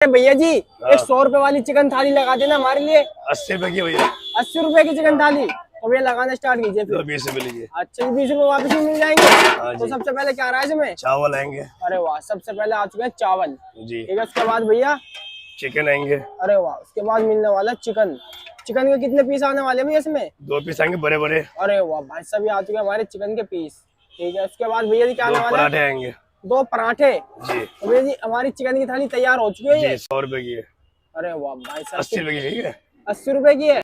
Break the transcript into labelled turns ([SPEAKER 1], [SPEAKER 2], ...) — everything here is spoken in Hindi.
[SPEAKER 1] भैया जी एक 100 रुपए वाली चिकन थाली लगा देना हमारे लिए।
[SPEAKER 2] 80 रुपए की भैया।
[SPEAKER 1] 80 रुपए की चिकन थाली तो भैया लगाना स्टार्ट कीजिए फिर।
[SPEAKER 2] 20 रुपए लीजिए।
[SPEAKER 1] अच्छा 20 रुपए वापस भी मिल जाएंगे।
[SPEAKER 2] हाँ
[SPEAKER 1] तो
[SPEAKER 2] जी।
[SPEAKER 1] सबसे पहले क्या रहा है इसमें?
[SPEAKER 2] चावल आएंगे।
[SPEAKER 1] अरे वाह, सबसे पहले आ चुके हैं चावल।
[SPEAKER 2] जी।
[SPEAKER 1] ठीक है, उसके बाद भैया
[SPEAKER 2] चिकन आएंगे।
[SPEAKER 1] अरे वाह, उसके बाद मिलने वाला चिकन। चिकन के कितने पीस आने वाले हैं भैया इसमें?
[SPEAKER 2] 2 पीस आएंगे बड़े बड़े।
[SPEAKER 1] अरे वाह भाई, सभी आ चुके हैं हमारे चिकन के पीस। ठीक है, उसके बाद भैया जी क्या आने
[SPEAKER 2] 2
[SPEAKER 1] वाला है?
[SPEAKER 2] पराठे आएंगे।
[SPEAKER 1] 2 पराठे।
[SPEAKER 2] जी।
[SPEAKER 1] तो भैया जी हमारी चिकन की थाली तैयार हो चुकी है
[SPEAKER 2] जी
[SPEAKER 1] ये।
[SPEAKER 2] 100 रुपए की है।
[SPEAKER 1] अरे वाह भाई साहब,
[SPEAKER 2] 80 रुपए की ठीक है।
[SPEAKER 1] 80 रुपए की है।